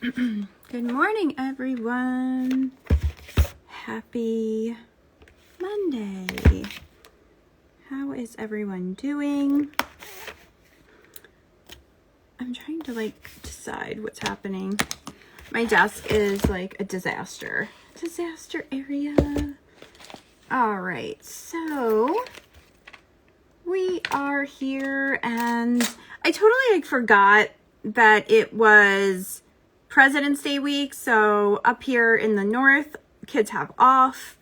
Good morning, everyone. Happy Monday. How is everyone doing? I'm trying to decide what's happening. My desk is like a disaster area. All right, so we are here, and I totally forgot that it was President's Day week. So up here in the north, kids have off.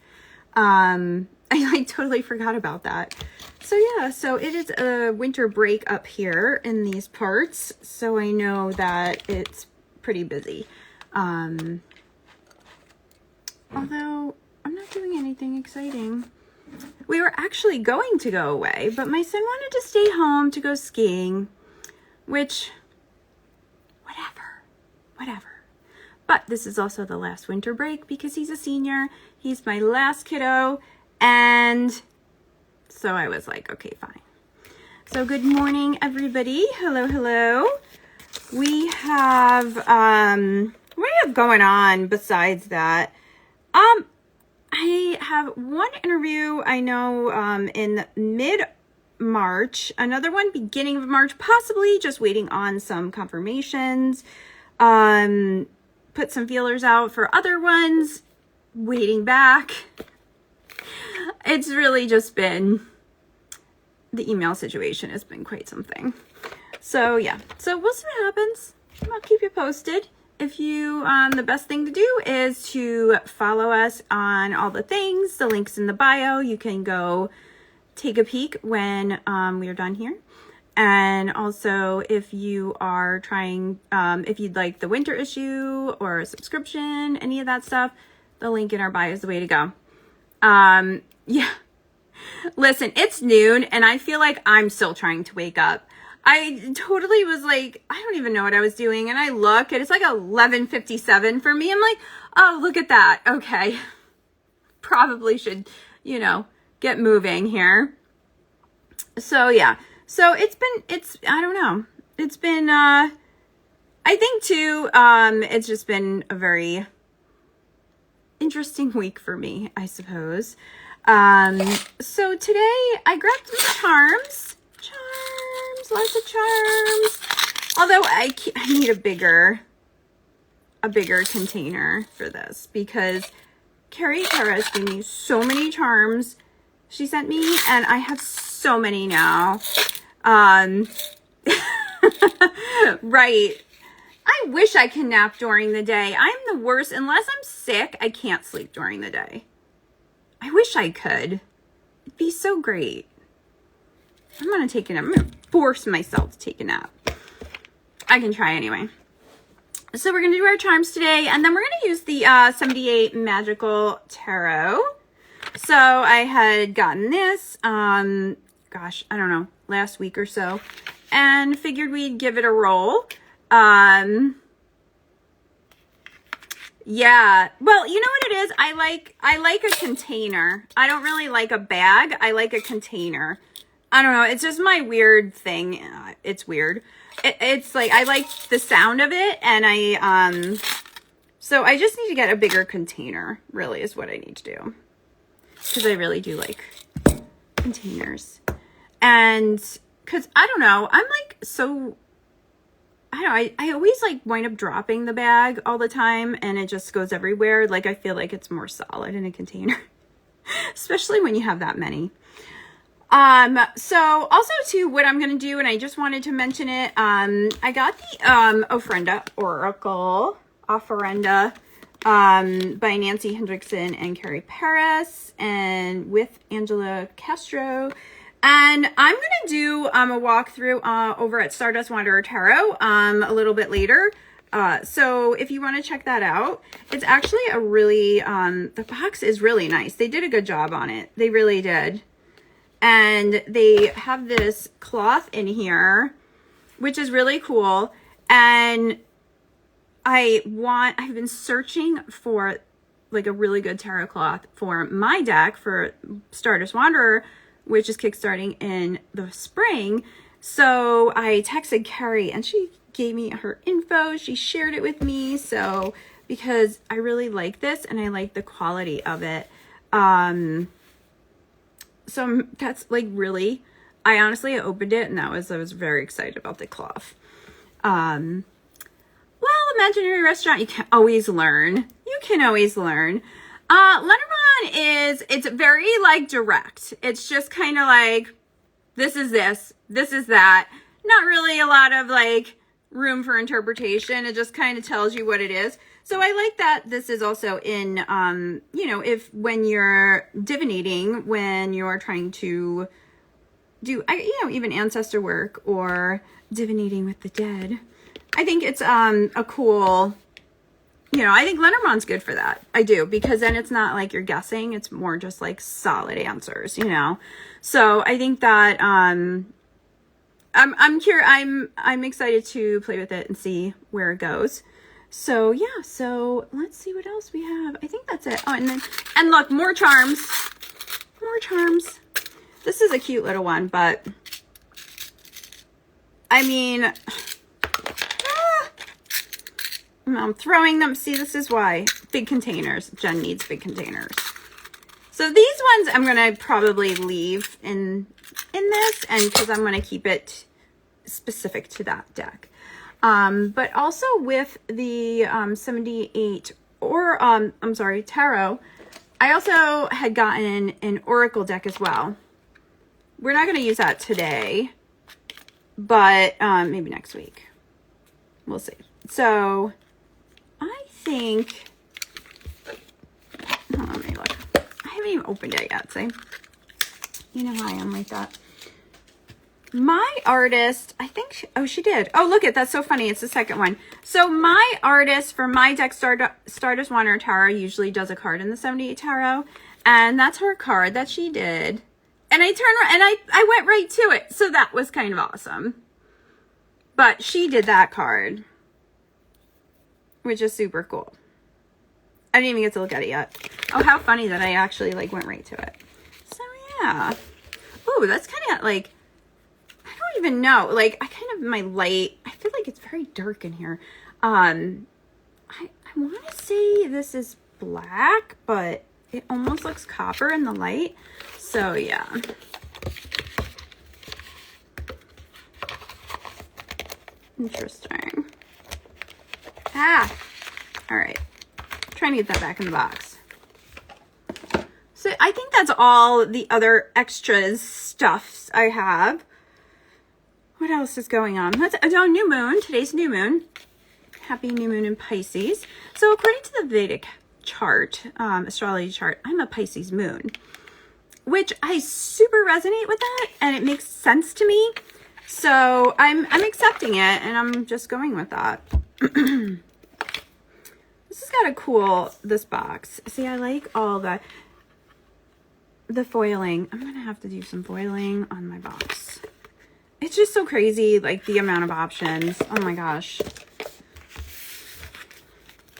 I totally forgot about that. So yeah, so it is a winter break up here in these parts. So I know that it's pretty busy. Although I'm not doing anything exciting. We were actually going to go away, but my son wanted to stay home to go skiing, which, whatever. But this is also the last winter break because he's a senior. He's my last kiddo. And so I was like, okay, fine. So good morning, everybody. Hello. We have, what do we have going on besides that? I have one interview, I know, in mid-March, another one beginning of March, possibly just waiting on some confirmations. Put some feelers out for other ones, waiting back. It's really just been, the email situation has been quite something. So yeah, so we'll see what happens. I'll keep you posted. If you, the best thing to do is to follow us on all the things, the links in the bio. You can go take a peek when we are done here. And also, if you are trying, if you'd like the winter issue or a subscription, any of that stuff, the link in our bio is the way to go. Yeah. Listen, it's noon and I feel like I'm still trying to wake up. I totally was like, I don't even know what I was doing. And I look and it's like 11:57 for me. I'm like, oh, look at that. Okay. Probably should, get moving here. So yeah. So I don't know. It's been, I think too, it's just been a very interesting week for me, I suppose. So today I grabbed some charms, lots of charms. Although I need a bigger container for this because Carrie Perez gave me so many charms she sent me, and I have so many now. Right. I wish I can nap during the day. I'm the worst. Unless I'm sick, I can't sleep during the day. I wish I could. It'd be so great. I'm going to take a nap. I'm going to force myself to take a nap. I can try anyway. So we're going to do our charms today, and then we're going to use the 78 Magical Tarot. So I had gotten this, gosh, I don't know, last week or so, and figured we'd give it a roll. Yeah, well, you know what it is? I like a container. I don't really like a bag. I like a container. I don't know. It's just my weird thing. It's weird. It's like, I like the sound of it, and so I just need to get a bigger container, really, is what I need to do. Because I really do like containers. And, because, I don't know, I'm like, so, I don't know, I always like wind up dropping the bag all the time, and it just goes everywhere. Like, I feel like it's more solid in a container. Especially when you have that many. So also too, what I'm going to do, and I just wanted to mention it, I got the, Ofrenda Oracle, Ofrenda, by Nancy Hendrickson and Carrie Perez, and with Angela Castro. And I'm going to do, a walkthrough, over at Stardust Wanderer Tarot, a little bit later. So if you want to check that out, it's actually a really, the box is really nice. They did a good job on it. They really did. And they have this cloth in here, which is really cool. And I've been searching for like a really good tarot cloth for my deck for Stardust Wanderer, which is kickstarting in the spring. So I texted Carrie and she gave me her info. She shared it with me. So, because I really like this and I like the quality of it. So that's like really, I honestly opened it and I was very excited about the cloth. Well, imaginary restaurant, you can always learn. You can always learn. Lenormand it's very like direct. It's just kind of like, this is this is that. Not really a lot of like room for interpretation. It just kind of tells you what it is. So I like that this is also in, you know, when you're divinating, when you're trying to do, you know, even ancestor work or divinating with the dead. I think it's a cool, you know, I think Lenormand's good for that. I do, because then it's not like you're guessing. It's more just like solid answers, you know. So I think that I'm excited to play with it and see where it goes. So yeah, so let's see what else we have. I think that's it. Oh, and look, more charms. More charms. This is a cute little one, but I mean, I'm throwing them. See, this is why. Big containers. Jen needs big containers. So these ones I'm going to probably leave in this, and because I'm going to keep it specific to that deck. But also with the 78 or I'm sorry, tarot, I also had gotten an oracle deck as well. We're not going to use that today, but maybe next week. We'll see. So I think, hold on, let me look. I haven't even opened it yet, see? You know how I am like that. My artist, I think, oh, she did. Oh, look that's so funny. It's the second one. So my artist for my deck, Stardust Wanderer Tarot, usually does a card in the 78 Tarot. And that's her card that she did. And I turned around and I went right to it. So that was kind of awesome. But she did that card, which is super cool. I didn't even get to look at it yet. Oh, how funny that I actually like went right to it. So yeah. Oh, that's kind of like, I don't even know. Like, I kind of, my light, I feel like it's very dark in here. I want to say this is black, but it almost looks copper in the light. So, yeah. Interesting. Ah! All right. Trying to get that back in the box. So, I think that's all the other extras stuffs I have. What else is going on? Oh, new moon. Today's new moon. Happy new moon in Pisces. So according to the Vedic chart, astrology chart, I'm a Pisces moon, which I super resonate with that, and it makes sense to me. So I'm accepting it, and I'm just going with that. This has got a cool, this box. See, I like all the foiling. I'm gonna have to do some foiling on my box. It's just so crazy, like the amount of options. Oh my gosh.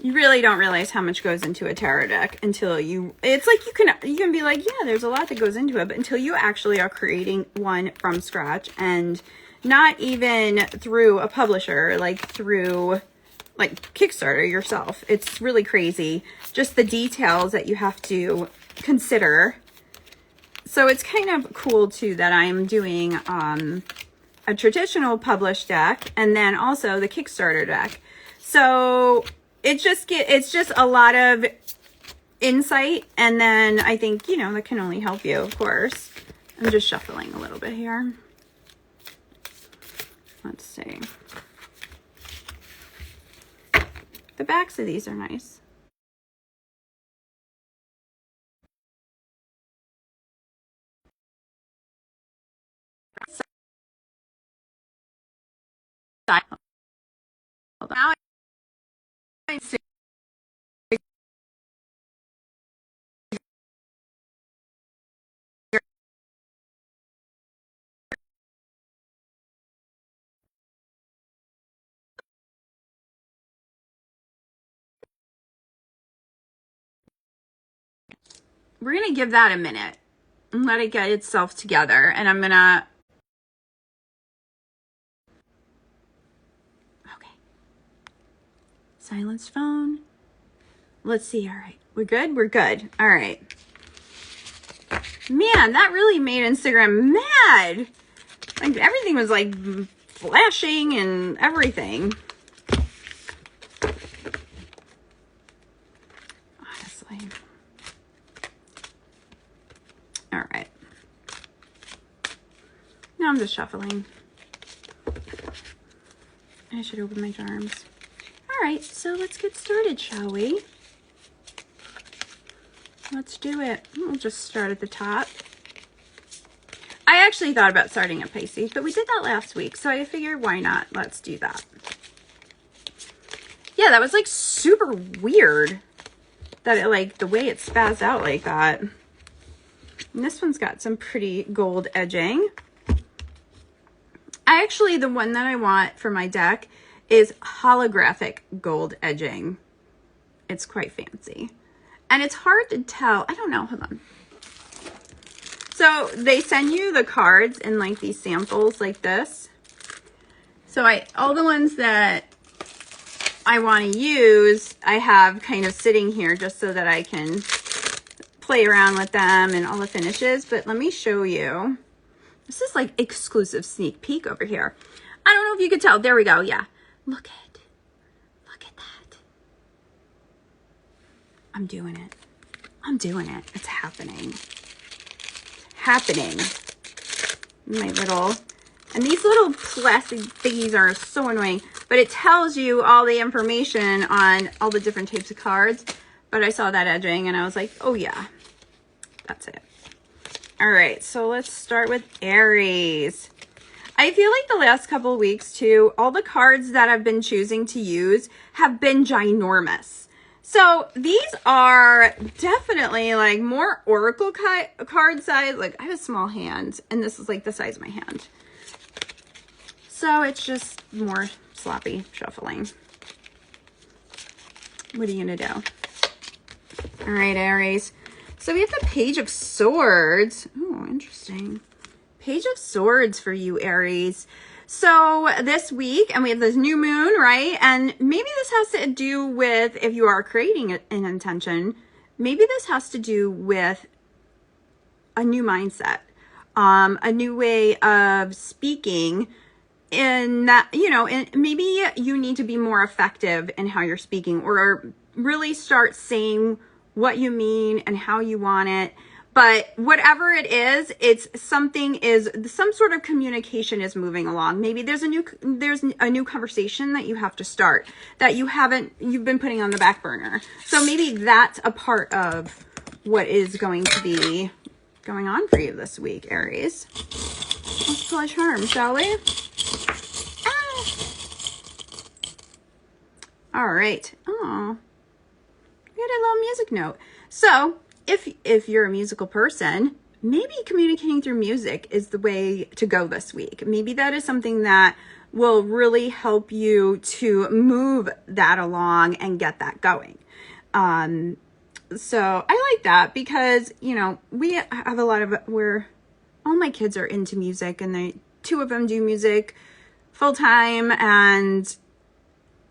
You really don't realize how much goes into a tarot deck until it's like you can be like, yeah, there's a lot that goes into it, but until you actually are creating one from scratch, and not even through a publisher, like through like Kickstarter yourself. It's really crazy. Just the details that you have to consider. So it's kind of cool too that I'm doing a traditional published deck and then also the Kickstarter deck. So it's just a lot of insight, and then I think, you know, that can only help you, of course. I'm just shuffling a little bit here. Let's see. The backs of these are nice. Now I see. We're going to give that a minute and let it get itself together. And I'm going to Silence phone. Let's see. All right. We're good? We're good. All right. Man, that really made Instagram mad. Like, everything was like flashing and everything. Honestly. All right. Now I'm just shuffling. I should open my charms. All right, so let's get started, shall we? Let's do it. We'll just start at the top. I actually thought about starting at Pisces, but we did that last week, so I figured why not? Let's do that. Yeah, that was like super weird that it like the way it spazzed out like that. And this one's got some pretty gold edging. The one that I want for my deck is holographic gold edging. It's quite fancy. And it's hard to tell. I don't know. Hold on. So they send you the cards in like these samples like this. So all the ones that I want to use, I have kind of sitting here just so that I can play around with them and all the finishes. But let me show you. This is like exclusive sneak peek over here. I don't know if you could tell. There we go. Yeah. Look at that. I'm doing it. I'm doing it. It's happening. And these little plastic thingies are so annoying, but it tells you all the information on all the different types of cards. But I saw that edging and I was like, oh yeah, that's it. All right, so let's start with Aries. I feel like the last couple of weeks too, all the cards that I've been choosing to use have been ginormous. So these are definitely like more oracle card size. Like I have a small hand and this is like the size of my hand. So it's just more sloppy shuffling. What are you gonna do? All right, Aries. So we have the Page of Swords. Oh, interesting. Page of Swords for you, Aries. So this week, and we have this new moon, right? And maybe this has to do with, if you are creating an intention, maybe this has to do with a new mindset, a new way of speaking, in that, you know, and maybe you need to be more effective in how you're speaking, or really start saying what you mean and how you want it. But whatever it is, some sort of communication is moving along. Maybe there's a new conversation that you have to start that you've been putting on the back burner. So maybe that's a part of what is going to be going on for you this week, Aries. Let's pull a charm, shall we? Ah. All right. Oh, we got a little music note. So if you're a musical person, maybe communicating through music is the way to go this week. Maybe that is something that will really help you to move that along and get that going. So I like that because, you know, we have a lot of where all my kids are into music, and two of them do music full time, and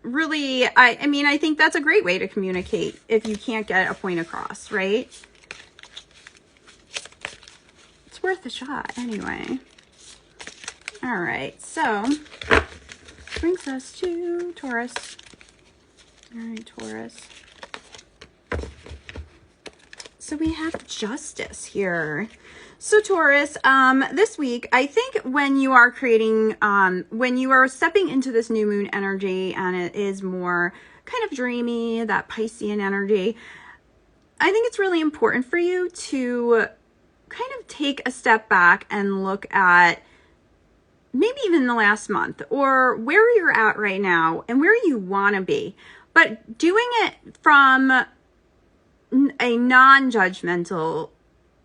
really, I mean, I think that's a great way to communicate if you can't get a point across, right? It's worth a shot anyway. All right, so brings us to Taurus. All right, Taurus. So we have Justice here. So Taurus, this week, I think when you are creating, when you are stepping into this new moon energy and it is more kind of dreamy, that Piscean energy, I think it's really important for you to kind of take a step back and look at maybe even the last month or where you're at right now and where you want to be, but doing it from a non-judgmental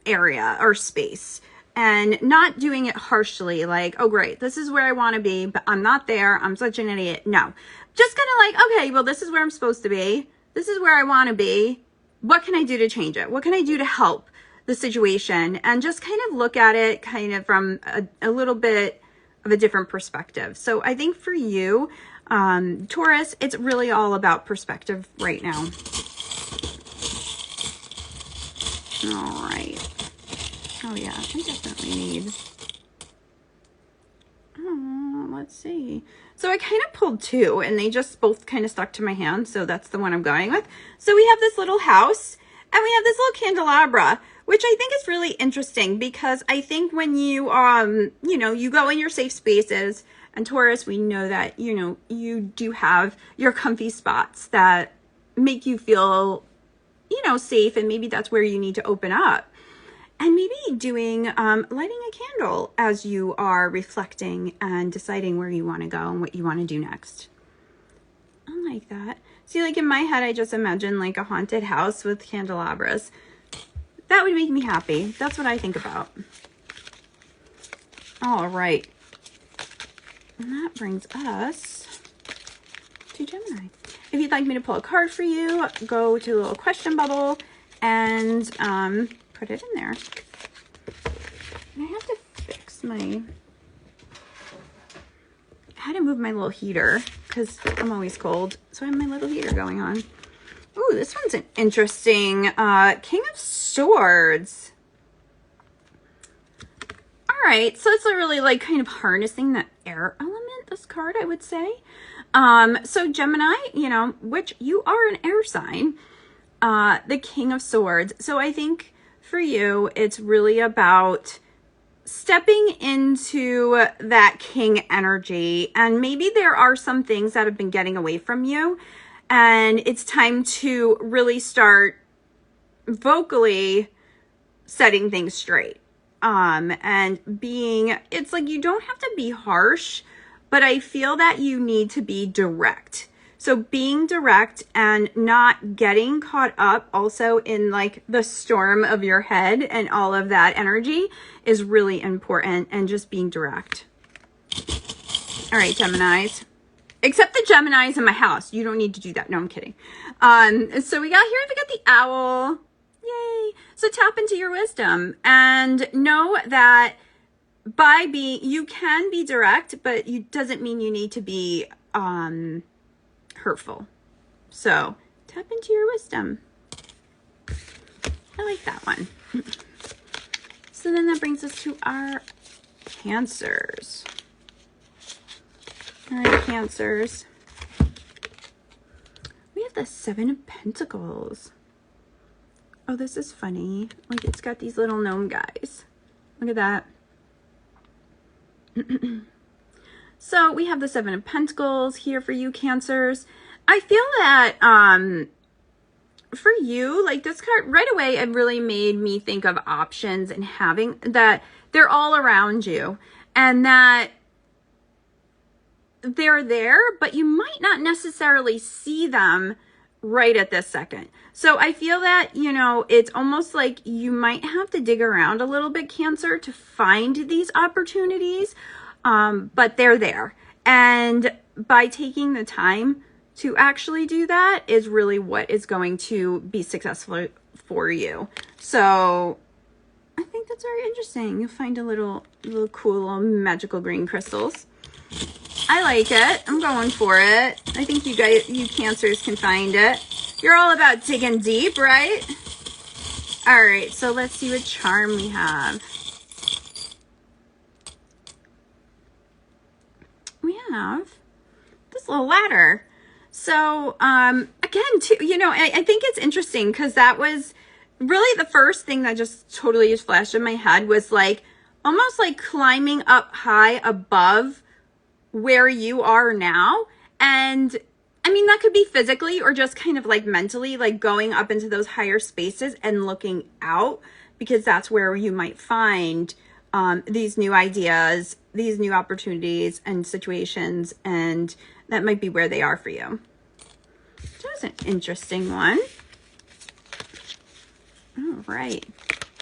area or space, and not doing it harshly, like, oh great, this is where I want to be, but I'm not there, I'm such an idiot. No, just kind of like, okay, well, this is where I'm supposed to be, this is where I want to be, what can I do to change it, what can I do to help the situation, and just kind of look at it kind of from a little bit of a different perspective. So I think for you, Taurus, it's really all about perspective right now. All right. Oh yeah, I definitely need. Oh, let's see. So I kind of pulled two and they just both kind of stuck to my hand. So that's the one I'm going with. So we have this little house and we have this little candelabra, which I think is really interesting because I think when you, you know, you go in your safe spaces, and Taurus, we know that, you know, you do have your comfy spots that make you feel, you know, safe. And maybe that's where you need to open up. And maybe doing, lighting a candle as you are reflecting and deciding where you want to go and what you want to do next. I like that. See, like in my head, I just imagine like a haunted house with candelabras. That would make me happy. That's what I think about. All right. And that brings us to Gemini. If you'd like me to pull a card for you, go to the little question bubble and, put it in there. And I have to fix my, I had to move my little heater because I'm always cold. So I have my little heater going on. Ooh, this one's an interesting, King of Swords. All right, so it's really like kind of harnessing the air element, this card, I would say. So Gemini, you know, which you are an air sign, the King of Swords. So I think for you, it's really about stepping into that king energy. And maybe there are some things that have been getting away from you. And it's time to really start vocally setting things straight. And being, it's like you don't have to be harsh, but I feel that you need to be direct. So being direct and not getting caught up also in like the storm of your head and all of that energy is really important, and just being direct. All right, Geminis. Except the Geminis in my house. You don't need to do that. No, I'm kidding. So we got the owl. Yay. So tap into your wisdom and know that by being, you can be direct, but you doesn't mean you need to be, hurtful. So tap into your wisdom. I like that one. So then that brings us to our Cancers. All right, Cancers. We have the Seven of Pentacles. Oh, this is funny. Like it's got these little gnome guys. Look at that. So we have the Seven of Pentacles here for you, Cancers. I feel that for you, like this card right away, it really made me think of options and having that they're all around you and that they're there, but you might not necessarily see them right at this second. So I feel that, you know, it's almost like you might have to dig around a little bit, Cancer, to find these opportunities. But they're there. And by taking the time to actually do that is really what is going to be successful for you. So I think that's very interesting. You'll find a little cool little magical green crystals. I like it. I'm going for it. I think you Cancers can find it. You're all about digging deep, right? All right, so let's see what charm we have. We have this little ladder. So, again, too, you know, I think it's interesting because that was really the first thing that just totally just flashed in my head was like, almost like climbing up high above where you are now. And I mean, that could be physically or just kind of like mentally, like going up into those higher spaces and looking out, because that's where you might find these new ideas, these new opportunities and situations, and that might be where they are for you. That was an interesting one. All right.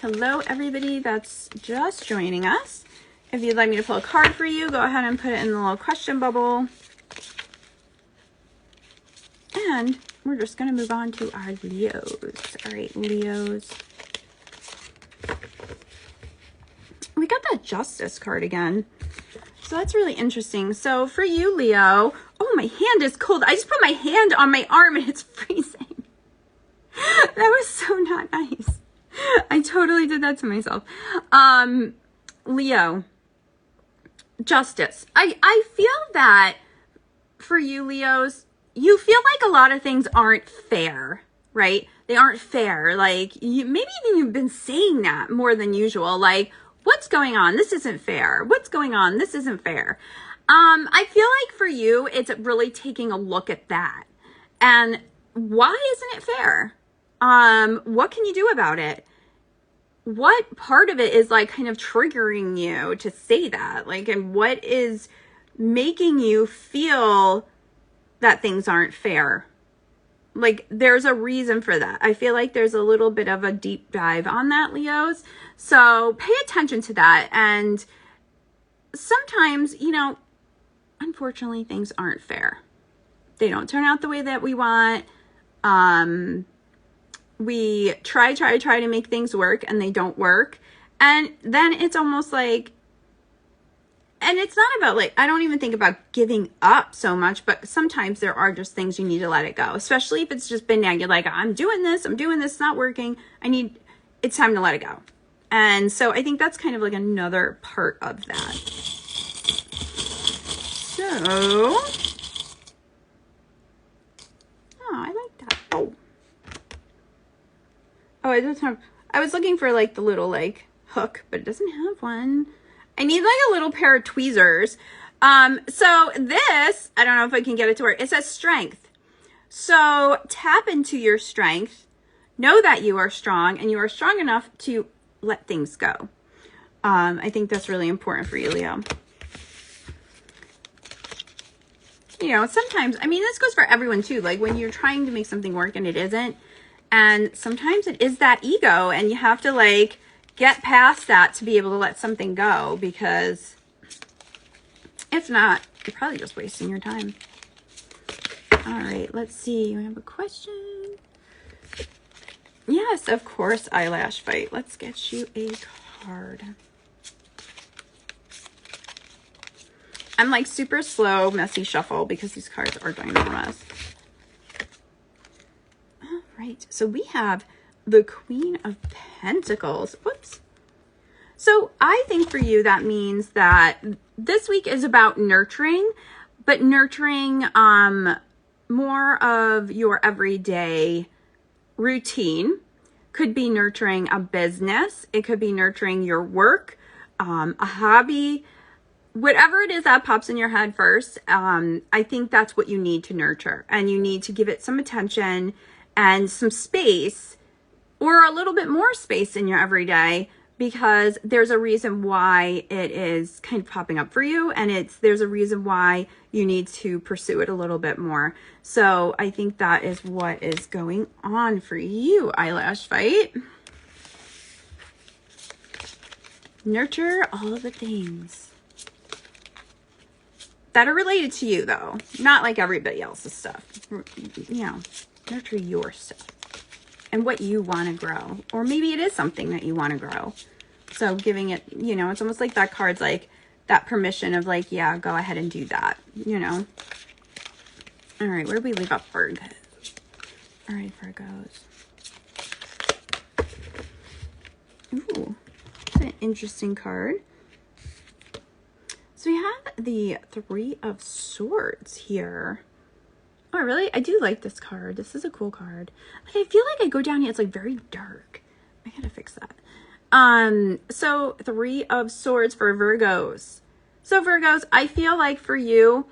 Hello, everybody that's just joining us. If you'd like me to pull a card for you, go ahead and put it in the little question bubble. And we're just going to move on to our Leos. All right, Leos. We got that Justice card again. So that's really interesting. So for you, Leo, Oh, my hand is cold. I just put my hand on my arm and it's freezing. That was so not nice. I totally did that to myself. Leo, justice. I feel that for you, Leos, you feel like a lot of things aren't fair, right? They aren't fair. Like, maybe even you've been saying that more than usual. Like, what's going on? This isn't fair. What's going on? This isn't fair. I feel like for you, it's really taking a look at that. And why isn't it fair? What can you do about it? What part of it is like kind of triggering you to say that? Like, and what is making you feel that things aren't fair? Like, there's a reason for that. I feel like there's a little bit of a deep dive on that, Leos. So pay attention to that. And sometimes, you know, unfortunately, things aren't fair. They don't turn out the way that we want. We try to make things work and they don't work. And then it's almost like, and it's not about like, I don't even think about giving up so much, but sometimes there are just things you need to let it go, especially if it's just been nagging. You're like, I'm doing this, it's not working. It's time to let it go. And so I think that's kind of like another part of that. So, oh, I like that. Oh, I don't have, I was looking for like the little like hook, but it doesn't have one. I need like a little pair of tweezers. So this, I don't know if I can get it to work. It says strength. So tap into your strength. Know that you are strong and you are strong enough to let things go. I think that's really important for you, Leo. You know, sometimes, I mean, this goes for everyone too. Like when you're trying to make something work and it isn't, and sometimes it is that ego and you have to like get past that to be able to let something go, because if not, you're probably just wasting your time. All right, let's see. We have a question. Yes, of course, eyelash fight. Let's get you a card. I'm like super slow, messy shuffle because these cards are ginormous. All right, so we have the Queen of Pentacles. Whoops. So I think for you, that means that this week is about nurturing, but nurturing more of your everyday routine. Could be nurturing a business. It could be nurturing your work, a hobby, whatever it is that pops in your head first. I think that's what you need to nurture, and you need to give it some attention and some space, or a little bit more space in your everyday, because there's a reason why it is kind of popping up for you, and there's a reason why you need to pursue it a little bit more. So I think that is what is going on for you, eyelash fight. Nurture all the things that are related to you, though, not like everybody else's stuff. You know, nurture your stuff and what you want to grow, or maybe it is something that you want to grow. So giving it, you know, it's almost like that card's like that permission of like, yeah, go ahead and do that, you know. All right, where do we leave up Virgo? All right, Virgos. Ooh, that's an interesting card. So we have the Three of Swords here. Oh, really? I do like this card. This is a cool card. Like, I feel like I go down here, it's like very dark. I gotta fix that. So Three of Swords for Virgos. So Virgos, I feel like for you,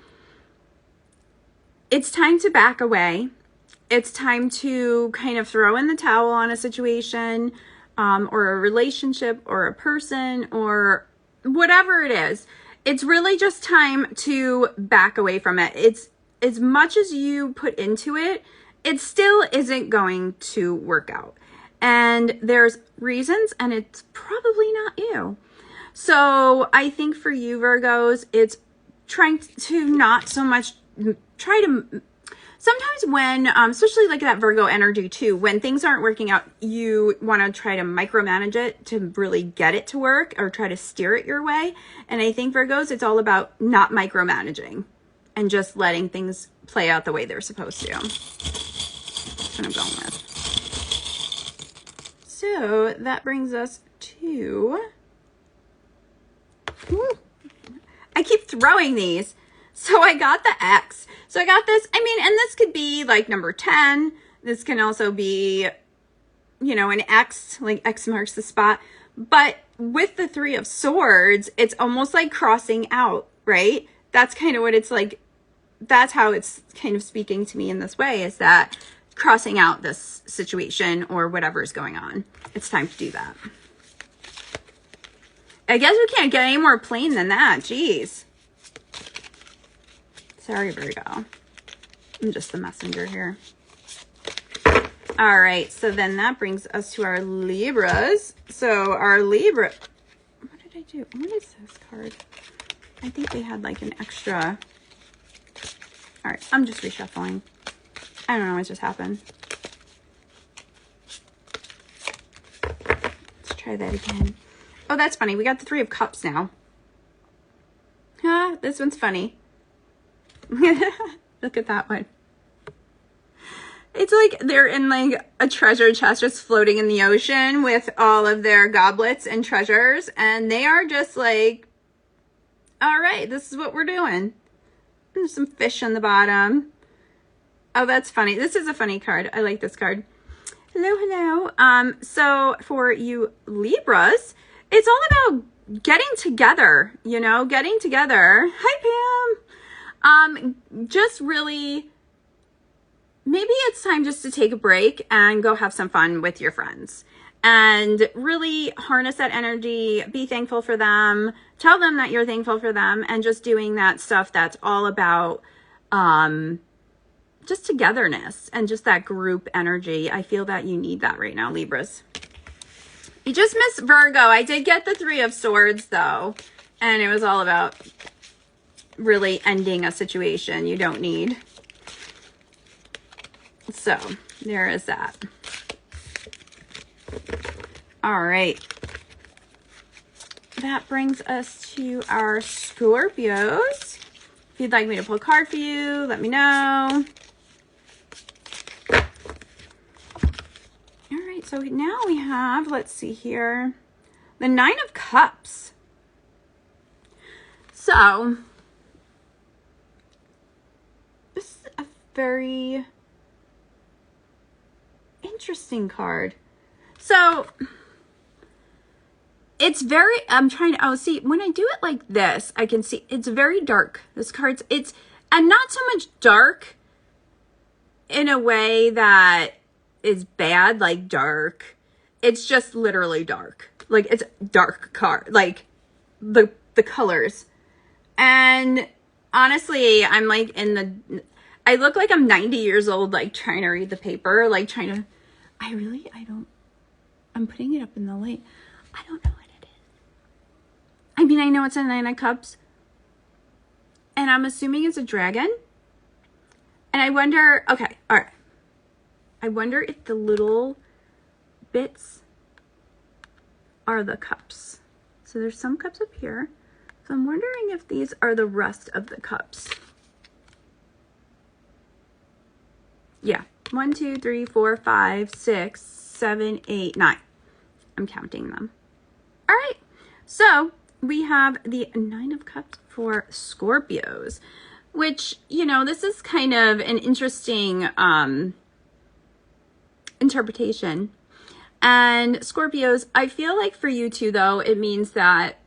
it's time to back away. It's time to kind of throw in the towel on a situation, or a relationship, or a person, or whatever it is. It's really just time to back away from it. It's as much as you put into it, it still isn't going to work out. And there's reasons, and it's probably not you. So I think for you, Virgos, it's trying to not so much try to, sometimes when, especially like that Virgo energy too, when things aren't working out, you want to try to micromanage it to really get it to work, or try to steer it your way. And I think Virgos, it's all about not micromanaging and just letting things play out the way they're supposed to. That's what I'm going with. So that brings us to, I keep throwing these. So I got the X. So I got this, I mean, and this could be like number 10. This can also be, you know, an X, like X marks the spot. But with the Three of Swords, it's almost like crossing out, right? That's kind of what it's like. That's how it's kind of speaking to me in this way, is that crossing out this situation or whatever is going on. It's time to do that. I guess we can't get any more plain than that. Jeez. Sorry, Virgo. I'm just the messenger here. All right, so then that brings us to our Libras. So our Libra, what did I do? What is this card? I think they had like an extra. All right, I'm just reshuffling. I don't know what just happened. Let's try that again. Oh, that's funny. We got the Three of Cups now. Huh, this one's funny. Look at that one. It's like they're in like a treasure chest just floating in the ocean with all of their goblets and treasures. And they are just like, all right, this is what we're doing. There's some fish on the bottom. Oh, that's funny. This is a funny card. I like this card. Hello, hello. So for you Libras, it's all about getting together, you know, getting together. Hi, Pam. Just really, maybe it's time just to take a break and go have some fun with your friends and really harness that energy, be thankful for them, tell them that you're thankful for them, and just doing that stuff that's all about, just togetherness and just that group energy. I feel that you need that right now, Libras. You just missed Virgo. I did get the Three of Swords though, and it was all about really ending a situation you don't need. So there is that. All right. That brings us to our Scorpios. If you'd like me to pull a card for you, let me know. All right, so now we have, let's see here, the Nine of Cups. So this is a very interesting card. So it's very, I'm trying to, see, when I do it like this, I can see it's very dark. This card's, and not so much dark in a way that is bad, like dark. It's just literally dark. Like it's dark card, like the colors. And honestly, I'm like I look like I'm 90 years old, like trying to read the paper, like trying to, I'm putting it up in the light. I don't know what it is. I mean, I know it's a Nine of Cups. And I'm assuming it's a dragon. And I wonder, okay, all right. I wonder if the little bits are the cups. So there's some cups up here. So I'm wondering if these are the rest of the cups. Yeah. 1, 2, 3, 4, 5, 6, 7, 8, 9. I'm counting them. All right. So we have the Nine of Cups for Scorpios, which, you know, this is kind of an interesting interpretation. And Scorpios, I feel like for you too, though, it means that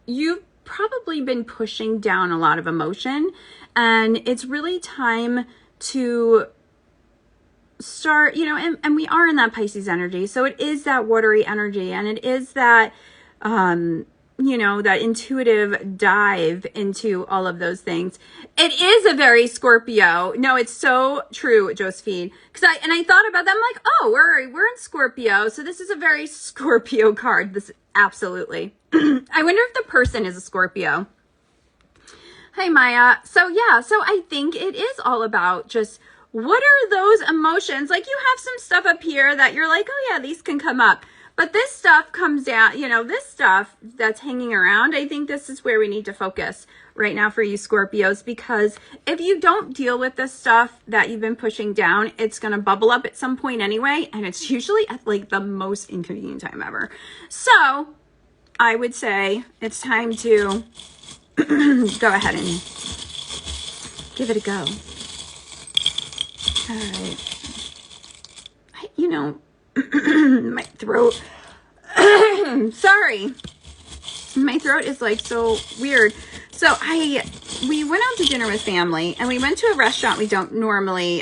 you've probably been pushing down a lot of emotion, and it's really time to start, you know, and we are in that Pisces energy. So it is that watery energy, and it is that, you know, that intuitive dive into all of those things. It is a very Scorpio. No, it's so true, Josephine. Because I thought about that. I'm like, oh, we're in Scorpio. So this is a very Scorpio card. This absolutely. I wonder if the person is a Scorpio. Hi, Maya. So yeah, so I think it is all about just, what are those emotions? Like, you have some stuff up here that you're like, oh yeah, these can come up. But this stuff comes down, you know, this stuff that's hanging around, I think this is where we need to focus right now for you Scorpios, because if you don't deal with this stuff that you've been pushing down, it's going to bubble up at some point anyway, and it's usually at like the most inconvenient time ever. So I would say it's time to go ahead and give it a go. All right. You know, my throat, sorry, my throat is like so weird. So we went out to dinner with family, and we went to a restaurant we don't normally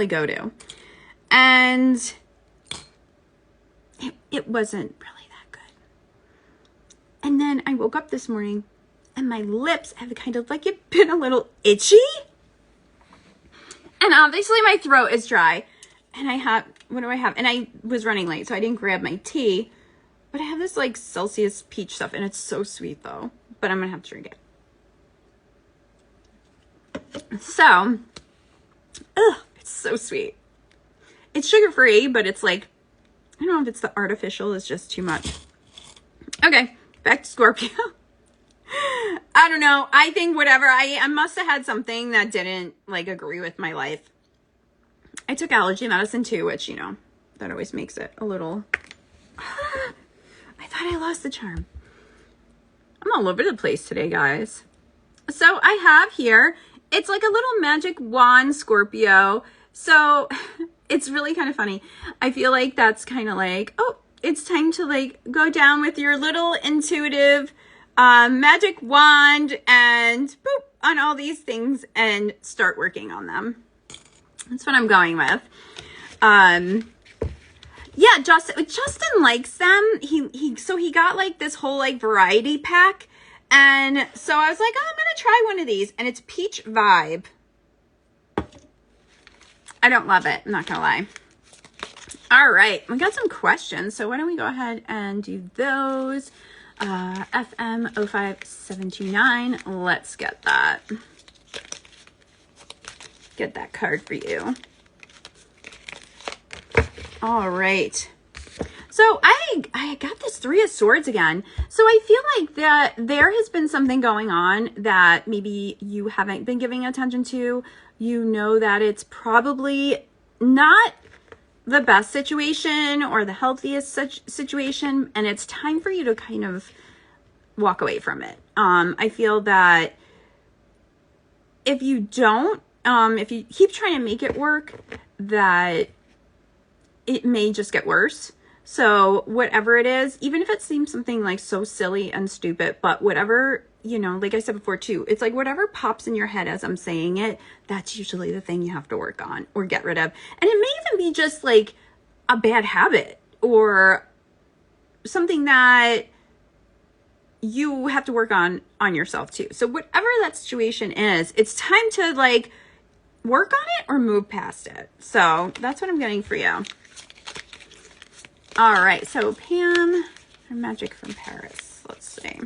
go to, and it wasn't really that good. And then I woke up this morning and my lips have kind of like been a little itchy. And obviously my throat is dry. And I have, what do I have? And I was running late, so I didn't grab my tea. But I have this like Celsius peach stuff, and it's so sweet though. But I'm going to have to drink it. So, it's so sweet. It's sugar-free, but it's like, I don't know if it's the artificial is just too much. Okay, back to Scorpio. I don't know. I think whatever. I must have had something that didn't like agree with my life. I took allergy medicine too, which, you know, that always makes it a little... I thought I lost the charm. I'm all over the place today, guys. So I have here, it's like a little magic wand Scorpio. So it's really kind of funny. I feel like that's kind of like, oh, it's time to like go down with your little intuitive magic wand and boop on all these things and start working on them. That's what I'm going with. Yeah, Justin likes them. So he got like this whole like variety pack. And so I was like, oh, I'm going to try one of these. And it's Peach Vibe. I don't love it. I'm not going to lie. All right. We got some questions. So why don't we go ahead and do those. FM 05729. Let's get that. Get that card for you. All right. So I got this Three of Swords again. So I feel like that there has been something going on that maybe you haven't been giving attention to. You know that it's probably not the best situation or the healthiest situation, and it's time for you to kind of walk away from it. I feel that if you don't, if you keep trying to make it work, that it may just get worse. So whatever it is, even if it seems something like so silly and stupid, but whatever, you know, like I said before too, it's like whatever pops in your head as I'm saying it, that's usually the thing you have to work on or get rid of. And it may even be just like a bad habit or something that you have to work on yourself too. So whatever that situation is, it's time to like work on it or move past it. So that's what I'm getting for you. All right, so Pam, her magic from Paris. Let's see.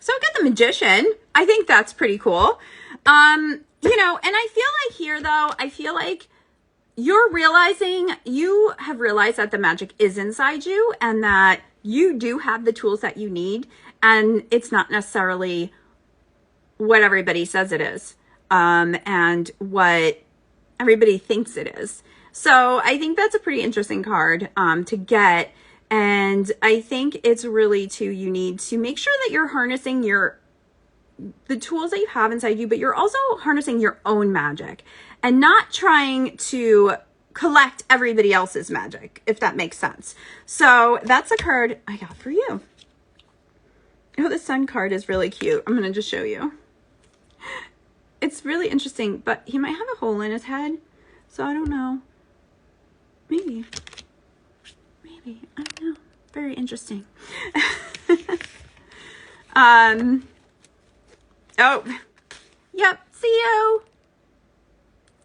So I got the Magician. I think that's pretty cool. You know, and I feel like here though, I feel like you have realized that the magic is inside you and that you do have the tools that you need, and it's not necessarily what everybody says it is. And what everybody thinks it is. So I think that's a pretty interesting card to get. And I think it's really too, you need to make sure that you're harnessing the tools that you have inside you, but you're also harnessing your own magic and not trying to collect everybody else's magic, if that makes sense. So that's a card I got for you. Oh, the Sun card is really cute. I'm going to just show you. It's really interesting, but he might have a hole in his head, so I don't know. Maybe, I don't know. Very interesting. Oh, yep, see you.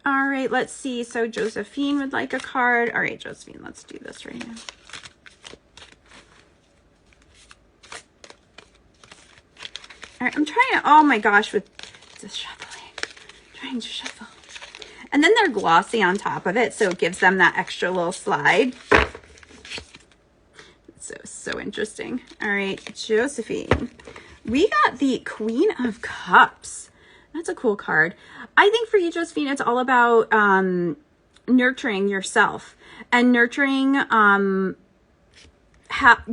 All right, let's see. So Josephine would like a card. All right, Josephine, let's do this right now. All right, I'm trying to, oh my gosh, with practice shuffling. Trying to shuffle. And then they're glossy on top of it, so it gives them that extra little slide. So interesting. All right, Josephine. We got the Queen of Cups. That's a cool card. I think for you, Josephine, it's all about nurturing yourself and nurturing,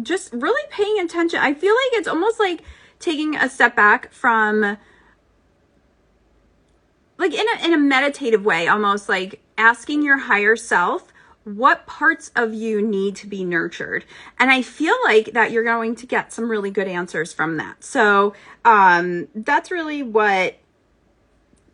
just really paying attention. I feel like it's almost like taking a step back from, like in a meditative way, almost like asking your higher self what parts of you need to be nurtured. And I feel like that you're going to get some really good answers from that. So that's really what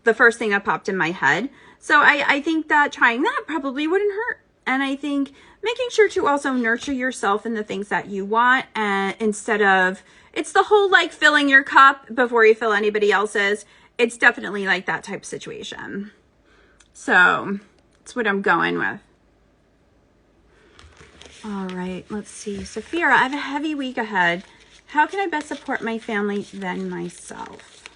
the first thing that popped in my head. So I think that trying that probably wouldn't hurt. And I think making sure to also nurture yourself in the things that you want, and instead of, it's the whole like filling your cup before you fill anybody else's. It's definitely like that type of situation. So that's what I'm going with. All right, let's see. Sapphira, I have a heavy week ahead. How can I best support my family than myself?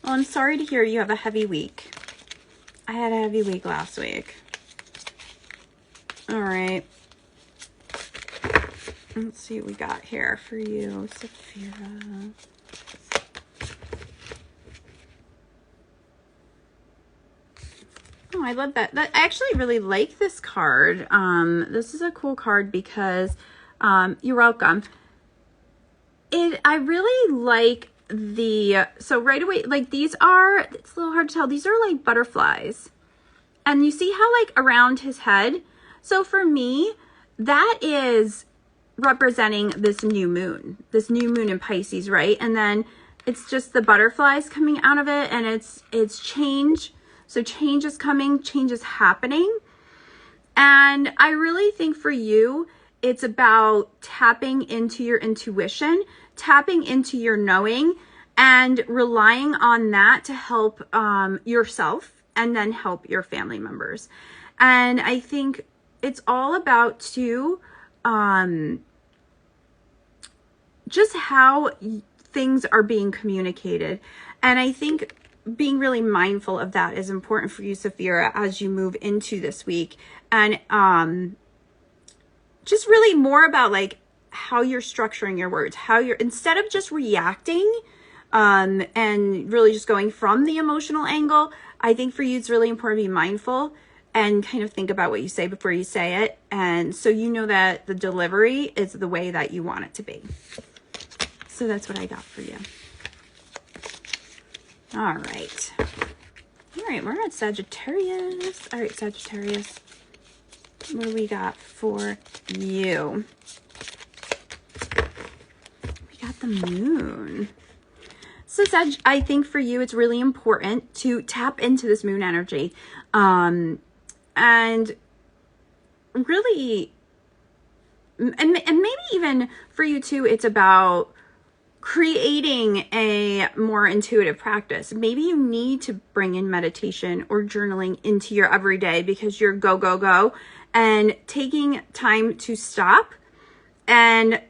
Well, I'm sorry to hear you have a heavy week. I had a heavy week last week. All right. Let's see what we got here for you, Sapphira. Oh, I love that. I actually really like this card. This is a cool card because you're welcome. I really like so right away, like these are, it's a little hard to tell. These are like butterflies. And you see how like around his head? So for me, that is representing this new moon in Pisces, right? And then it's just the butterflies coming out of it, and it's change. So change is coming, change is happening. And I really think for you, it's about tapping into your intuition, tapping into your knowing, and relying on that to help yourself and then help your family members. And I think it's all about too, just how things are being communicated. And I think being really mindful of that is important for you, Sapphira, as you move into this week. And just really more about like how you're structuring your words, how you're, instead of just reacting and really just going from the emotional angle, I think for you it's really important to be mindful and kind of think about what you say before you say it. And so you know that the delivery is the way that you want it to be. So that's what I got for you. All right. All right, we're at Sagittarius. All right, Sagittarius. What do we got for you? We got the moon. So Sag, I think for you, it's really important to tap into this moon energy. And really, and maybe even for you too, it's about creating a more intuitive practice. Maybe you need to bring in meditation or journaling into your everyday because you're go, go, go. And taking time to stop and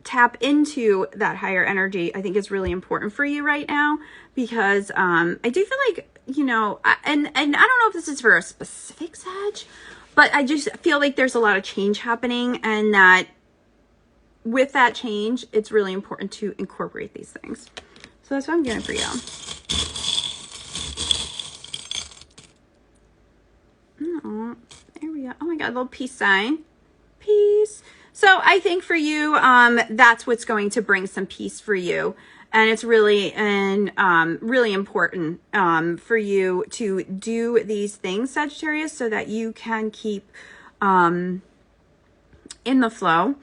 tap into that higher energy, I think is really important for you right now, because I do feel like, you know, and I don't know if this is for a specific Sag, but I just feel like there's a lot of change happening, and that with that change, it's really important to incorporate these things. So that's what I'm getting for you. Oh, there we go. Oh my God, a little peace sign. Peace. So I think for you, that's what's going to bring some peace for you. And it's really really important for you to do these things, Sagittarius, so that you can keep in the flow.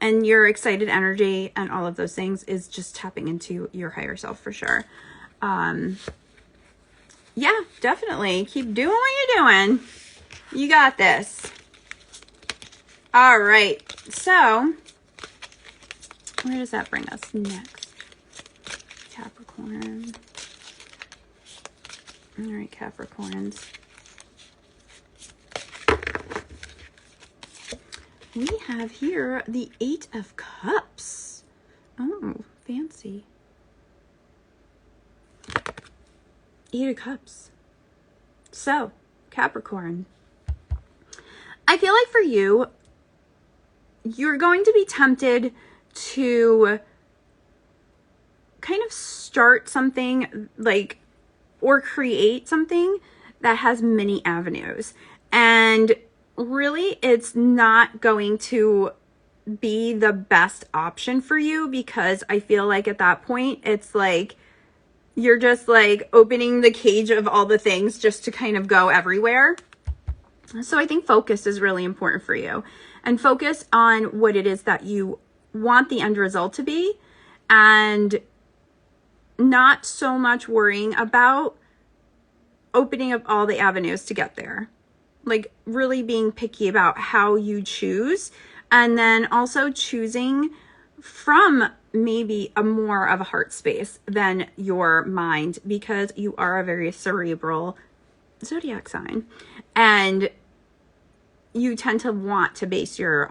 And your excited energy and all of those things is just tapping into your higher self for sure. Yeah, definitely. Keep doing what you're doing. You got this. All right. So, where does that bring us next? Capricorn. All right, Capricorns. We have here the 8 of Cups. Oh, fancy. Eight of Cups. So, Capricorn, I feel like for you, you're going to be tempted to kind of start something like, or create something that has many avenues. And really, it's not going to be the best option for you, because I feel like at that point, it's like, you're just like opening the cage of all the things just to kind of go everywhere. So I think focus is really important for you, and focus on what it is that you want the end result to be, and not so much worrying about opening up all the avenues to get there. Like really being picky about how you choose, and then also choosing from maybe a more of a heart space than your mind, because you are a very cerebral zodiac sign, and you tend to want to base your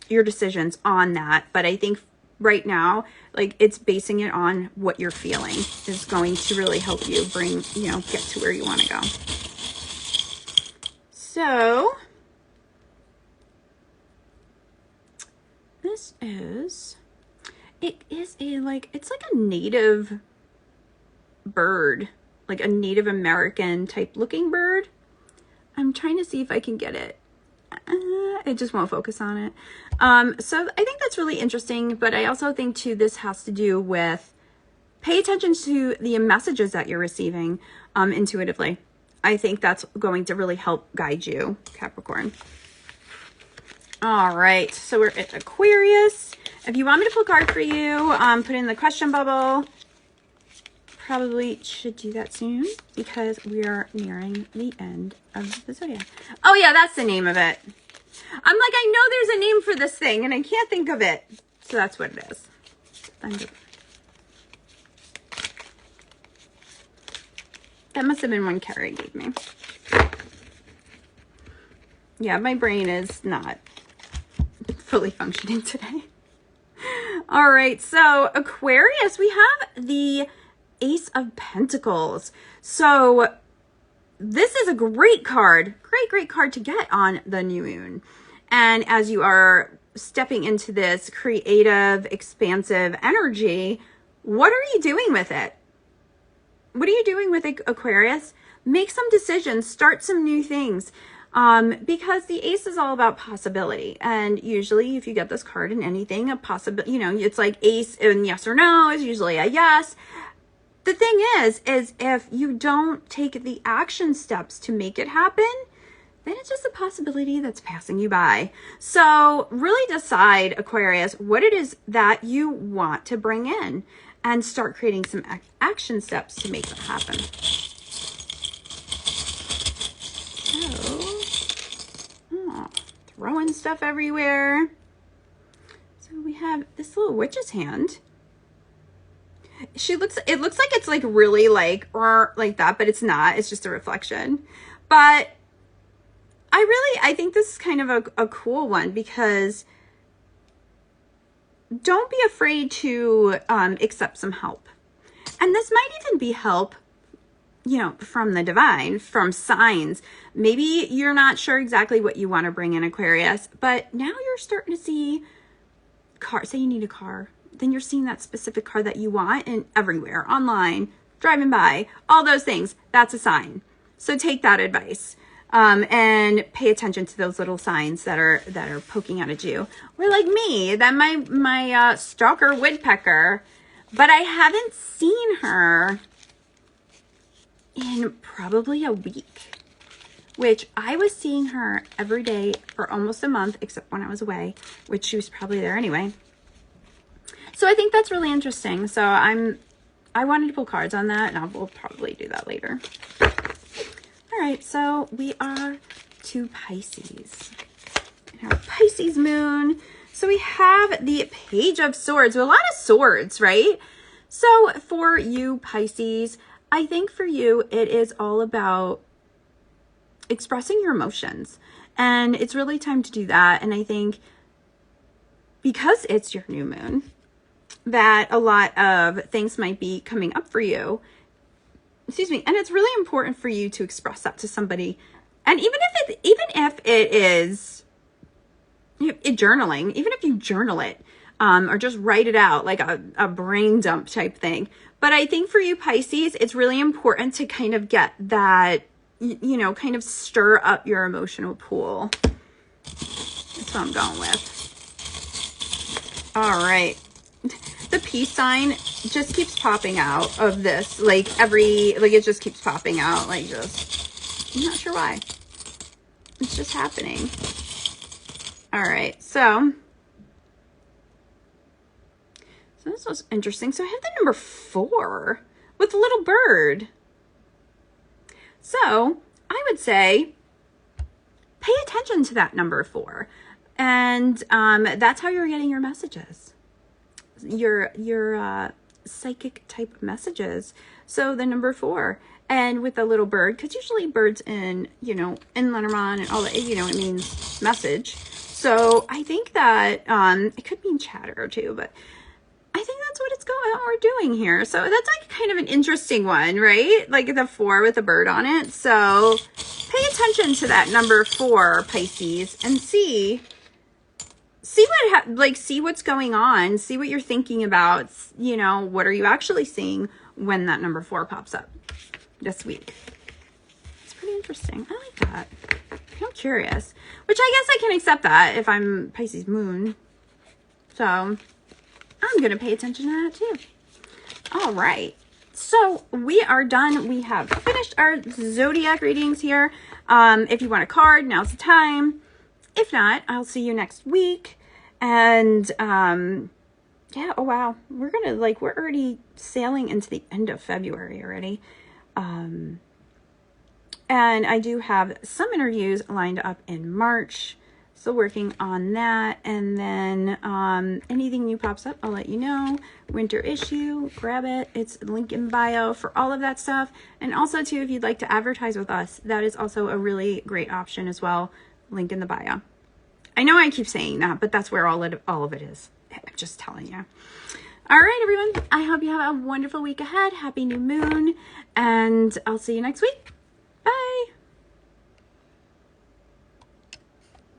decisions on that. But I think right now, like, it's basing it on what you're feeling is going to really help you bring, get to where you want to go. So this is, it's like a native bird, like a Native American type looking bird. I'm trying to see if I can get it. It just won't focus on it. So I think that's really interesting, but I also think too, this has to do with pay attention to the messages that you're receiving intuitively. I think that's going to really help guide you, Capricorn. All right, so we're at Aquarius. If you want me to pull a card for you, put it in the question bubble. Probably should do that soon, because we are nearing the end of the zodiac. Oh yeah, that's the name of it. I'm like, I know there's a name for this thing and I can't think of it. So that's what it is. That must have been one Carrie gave me. Yeah, my brain is not fully functioning today. All right, so Aquarius, we have the Ace of Pentacles. So this is a great card, great card to get on the new moon. And as you are stepping into this creative, expansive energy, what are you doing with it? What are you doing with it, Aquarius? Make some decisions, start some new things. Because the ace is all about possibility. And usually if you get this card in anything, a possibility, it's like ace and yes or no is usually a yes. The thing is if you don't take the action steps to make it happen, then it's just a possibility that's passing you by. So really decide, Aquarius, what it is that you want to bring in, and start creating some action steps to make that happen. So, throwing stuff everywhere. So we have this little witch's hand. It looks like it's like really like that, but it's not. It's just a reflection. But I think this is kind of a cool one, because don't be afraid to accept some help. And this might even be help, from the divine, from signs. Maybe you're not sure exactly what you want to bring in, Aquarius, but now you're starting to see cars. Say you need a car. Then you're seeing that specific car that you want, and everywhere, online, driving by, all those things. That's a sign. So take that advice, and pay attention to those little signs that are poking out at you. Or like me, that my stalker woodpecker, but I haven't seen her in probably a week, which I was seeing her every day for almost a month, except when I was away, which she was probably there anyway. So I think that's really interesting. So I wanted to pull cards on that, and we'll probably do that later. All right, so we are to Pisces. Our Pisces moon. So we have the Page of Swords. A lot of swords, right? So for you, Pisces, I think for you, it is all about expressing your emotions. And it's really time to do that. And I think because it's your new moon, that a lot of things might be coming up for you. excuse me, and it's really important for you to express that to somebody. And even if it is journaling, even if you journal it, or just write it out like a brain dump type thing. But I think for you Pisces, it's really important to kind of get that, you know, kind of stir up your emotional pool. That's what I'm going with. All right. The peace sign just keeps popping out of this, like it just keeps popping out, like just, I'm not sure why. It's just happening. All right, so this was interesting. So I have the number 4 with a little bird. So I would say pay attention to that number 4. And that's how you're getting your messages. Your psychic type messages. So the number 4, and with the little bird, because usually birds in, you know, in Lenormand and all that, you know, it means message. So I think that it could mean chatter too, but I think that's what we're doing here. So that's like kind of an interesting one, right? Like the 4 with the bird on it. So pay attention to that number 4, Pisces, and see what's going on, see what you're thinking about, you know, what are you actually seeing when that number 4 pops up this week. It's pretty interesting. I like that. I'm curious, which I guess I can accept that if I'm Pisces moon. So I'm going to pay attention to that too. All right. So we are done. We have finished our zodiac readings here. If you want a card, now's the time. If not, I'll see you next week. And, yeah, oh wow. We're already sailing into the end of February already. And I do have some interviews lined up in March. Still working on that. And then, anything new pops up, I'll let you know. Winter issue, grab it. It's link in bio for all of that stuff. And also too, if you'd like to advertise with us, that is also a really great option as well. Link in the bio. I know I keep saying that, but that's where all of it is. I'm just telling you. All right, everyone. I hope you have a wonderful week ahead. Happy new moon. And I'll see you next week.